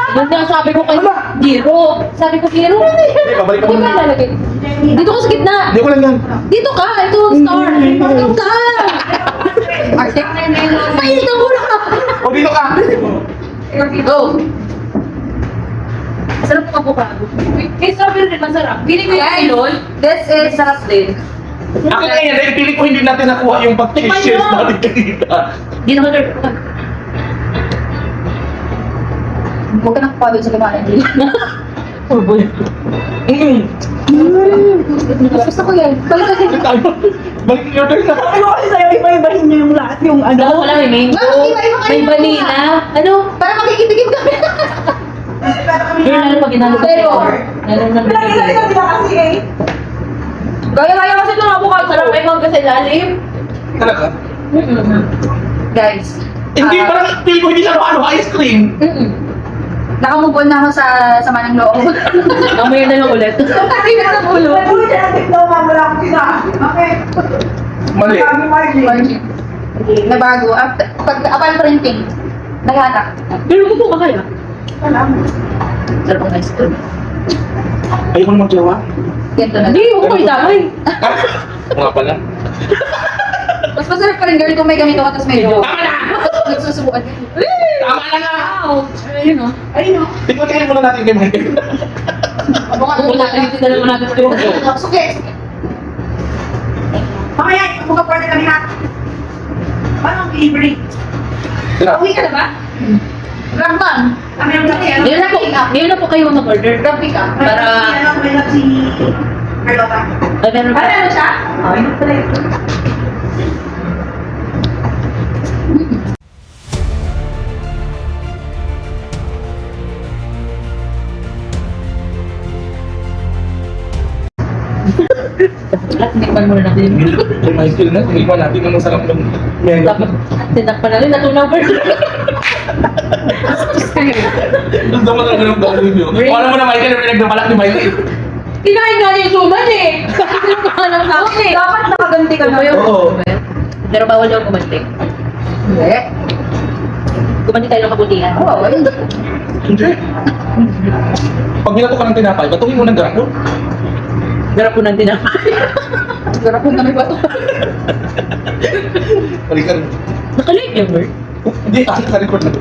Doon nga sabi ko kay Giro. Sabi ko, Giro. Pabalik Hindi ba lalagay? Dito ka sa gitna. Hindi ko lang yan. Dito ka. Ito, star. Dito ka. Artek na yun. Mainit ang ulo ka. O, dito ka. Go. Sarap po avocado. Eh, strawberry rin masarap. Pili ko yung ilol. This is sarap din. Ako na yan, dahil pili ko hindi natin nakuha yung pag-shares natin kanina. Dito ka, Dirk. Huwag ka nakapagod sa limanan. Oh boy. Gusto ko yan. Balik ka din. Balik yung order na. Ano kasi sa'yo, iba-ibahin niyo yung lahat yung ano. Dalawa lang, may mango, may vanilla. Ano? Para makikitikim kami. Pero lalo pag ginalo ko Pero, lalo na Lagi-lagi na diba kasi eh. Gaya-gaya kasi ito avocado. Sarap may mangga sa ilalim. Talaga? Guys. Hindi, parang pili ko hindi siya ano, ice cream. Nakamove on na ako sa sama ng loob. Mamaya na lang ulit. Kasi nasa ulo. Puro siya ang diploma, wala akong sinabi. Okay. Mali. Sabi Margie. Nabago. Upon printing. Naghatak. Pero kung po kaya. Salamat. Sarap ang ice cream. Ayoko na mag-jawa. Ganito na. Hindi, huwag ko idamay. Mga pala. Mas masarap pa rin girl kung may ganito ka tapos medyo Tama na! nagsusubuan. Tama na nga! Ayun o. Ayun o. Tingnan kayo muna natin kay Michael. Kung natin na naman natin ito. Suke. Mamaya, magka-party kami ha. Paano ang delivery? Uwi ka na ba? Grab man. Kami ang laki. Ngayon na po kayo mag-order. Grab pick up. Para- May love si Carlota. Ay, meron pa. Ano siya? Ay, pala ito. Tikman muna natin. Kay Michael na, tingnan natin ang masarap ng mega. Dapat tinakpan natin. Natunaw ba? Gusto mo talaga ng gawin nyo. Wala mo na Michael, yung pinagdapalak ni Michael. Kinain nga niya yung suman eh. Kinain ng tao eh. Dapat nakaganti ka na. Oo. Pero bawal yung kumantik. Hindi. Kumantik tayo ng kabutihan. Oo. Hindi. Pag nilato ka ng tinapay, batuhin mo ng garapon. Garap po ng tinapay. Sarap po kami ba ito? Balikan. Nakalate yung word. Hindi, naka-record na.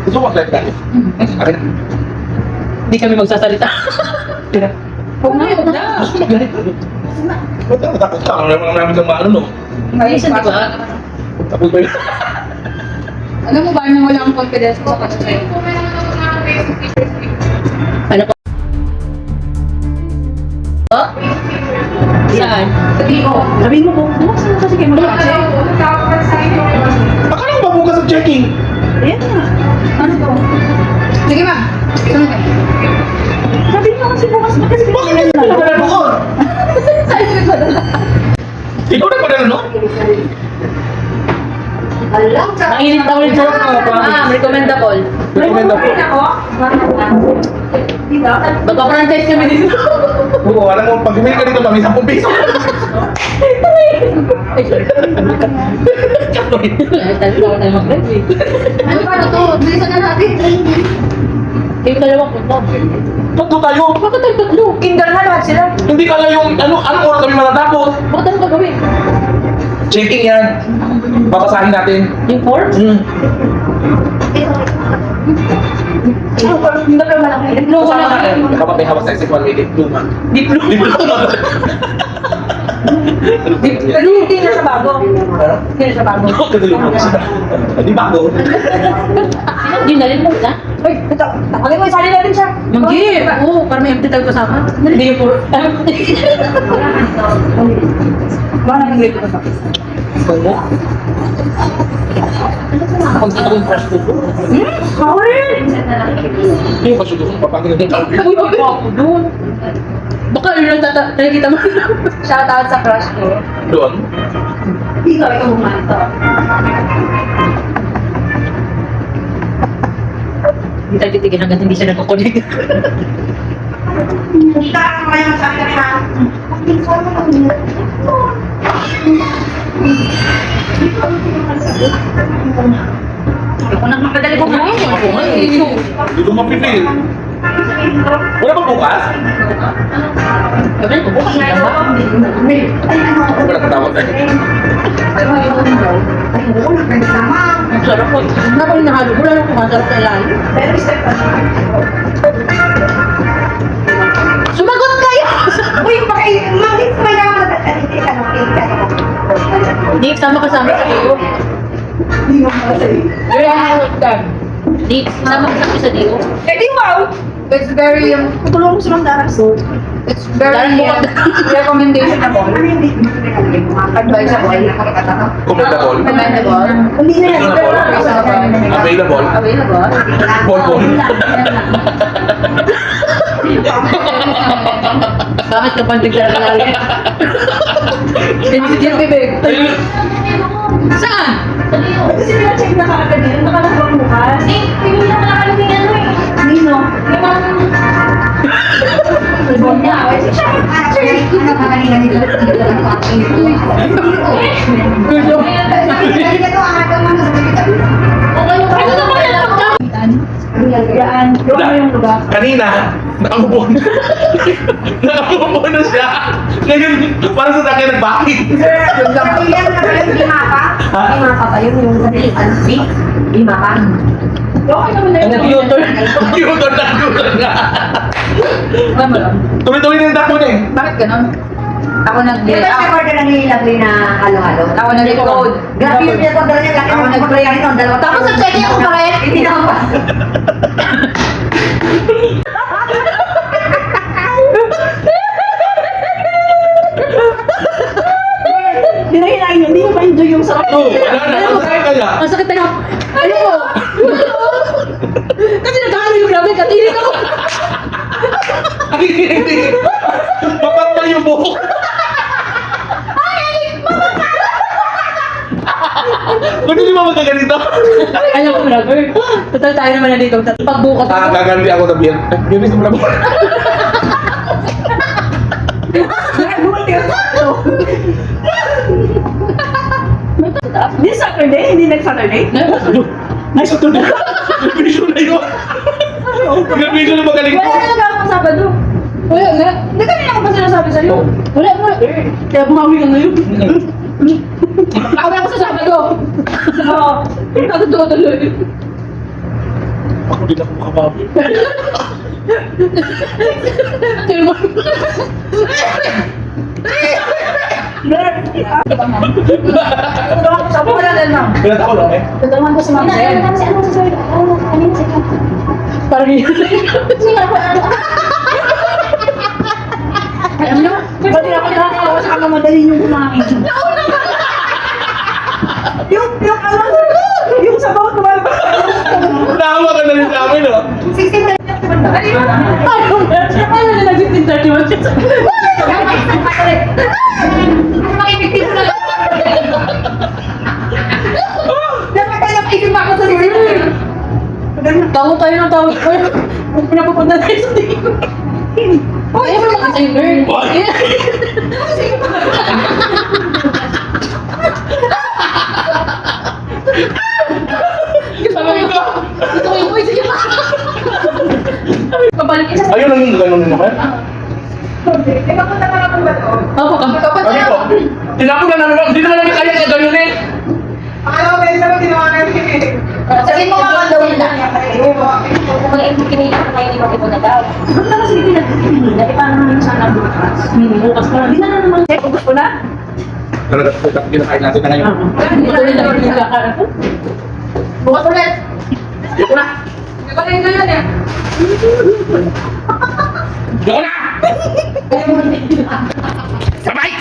Gusto ko mag-live tayo. Akin na. Hindi kami magsasalita. Tira. Huwag na, huwag na. Gusto ko mag-live tayo. Ba't natakot ka? Ano naman namin kang maano, no? Minsan, di ba? Tapos ba yun? Alam mo ba nang wala akong confidence sa kanya? Ano po? Oh? Saan? Sabihin mo po, bukas na kasi kayo mag-check. Akala ko ba bukas ang checking? Ayan na. Ano to? Sige ma'am. Sunod ka. Sabihin mo kasi bukas na kasi kayo Bakit hindi ka padala doon? Ikaw na padala, no? Mainit na ulit sa ma'am, recommendable. Recommendable. ako. Diba? Magpa-franchise kami dito. Oo, alam mo, pag bumili ka dito, mami, 10 piso. Ay, sorry. Tayo tayo mag-live eh. Ano ba na to? Bilisan na natin. Kayo dalawang punta. Tatlo tayo. Bakit tayo tatlo? Kinder na lahat sila. Hindi kala yung, anong oras kami matatapos? Bakit ano gagawin? Checking yan. Babasahin natin. Yung form? Hindi ka malaki. Loko Kasama na. natin. Kapag may hawak sa sexual may diploma. Diploma. Diploma. Pero hindi na siya bago. Ano? Hindi na siya bago. Kadaluma ko siya. Di ba ako? Yun na rin mo na. Uy, ito. Takalin mo, isali natin siya. Mag-give! Oo, para may empty tayo kasama. Hindi yung puro. Baka nag-grade ko sa Ano? Kung sino yung fresh food ko? Hindi yung kasyudo ko. Papagin natin tawag. Uy, uy, ako doon. Baka yun lang nakikita mo. Shoutout sa crush ko. Doon? Ikaw bumanto. Hindi tayo titigil hanggang hindi siya nagkukunig. Kita ka kayo magsabi kami ha. Ako nang makadali ko ngayon. Hindi ko mapipil. Wala ba bukas? Sabi ko, bukas na ba? Wala pa tawag tayo. Ang sarap po. Hindi ko rin nahalo. Wala lang kumasarap na ilalim. Sumagot kayo! Uy, mangis mo na ako Hindi, sama kasama sa iyo. Hindi, sama kasama sa iyo. Eh, wow! It's very, Tulungan mo silang daraso. it's very recommendationable. Advisable. Commendable. Commendable. Hindi na yan. Available. Available. Bonbon. Bakit ka pang naglalala? Hindi yung bibig. Saan? Kasi pina-check na kaagad yun. Nakalabang bukas. Tingin lang nakalagay ng ano eh. Nino? Ibon niya. Ano na ba yan? Yan. Yung ano yung lugar. Kanina, nakaupo na. Nakaupo na siya. Ngayon, parang sa akin nagbakit. Yan na pala yung mapa. Ha? Yung mapa pa yun. Yung sabi, ansi. Yung mapa. Okay naman na yun. Nag-tutor. Computer na. Alam mo lang. Tuloy-tuloy na yung dako niya eh. Bakit ganun? Ako Yung best ako recorder na nilagay na halo-halo. nag-code. Grabe yung recorder niya. Laki Ako ng nag- recorder niya. Dalawa. Tapos sa check yung correct. Hindi na ako. Hindi na hinahin yun. Hindi mo ma-enjoy yung sarap. Oo, wala na. Ang sakit kaya. Ang sakit na. Ano mo? Kasi nag-ano yung grabe. Katirin ako. Ay, hindi. Mapakmal yung buhok. Ba't hindi mo magkaganito? Alam ko, brother. Total tayo naman na dito. Pagbukas Ah, gaganti ako ng beer. Beer is mo na buhok. Hindi Saturday, hindi nag-Saturday. Ay, sa tuloy. Nag-video na yun. Nag-video na magaling ko. Wala talaga akong Sabado. Wala na. Hindi kanina ko pa sinasabi sa'yo. Wala. Kaya bumawi ka ngayon. Ako na ako sa Sabado. Oo. Nakatutuwa tuloy. Ako din ako makababi. Tingnan mo. Sabi ko lang lang. Bilat ako lang eh. Tutulungan ko si Ma'am Jen. Parang yun. Alam mo, pati ako nakakawa sa kamamadali yung kumain. Yung sabaw tumalabas. Nakawa ka na rin sa amin, oh. 16 Ano na nag-15-31? Makipigtin mo na lang. Dapat tayo isip ako sa dito. Tawo tayo ng tawo. Kung pinapapunta tayo sa tingin. Ay, ano mga timer? Boy! Sabi ko, ito ko yung voice niya. Pabalik isa. Ayun lang yung ganun naman. Eh, papunta ka na po ba to? Opo, kami. Sabi ko, tinapon na namin. Hindi naman namin kaya sa ganun eh. Akala ko pwede naman ginawa na yun eh. Sabihin mo nga gawin na. Kung mag-kinita ka kayo, di ba ibo na daw? Ba't na kasi hindi nagtitingin? Dati paano naman sana bukas? Bukas pa. Hindi na naman. Ubus ko na? Talaga, kinakain natin na ngayon. Ito rin lang yung kakain. Bukas ulit. Yoko na! Galing ko yun eh. Yoko na! Sabay!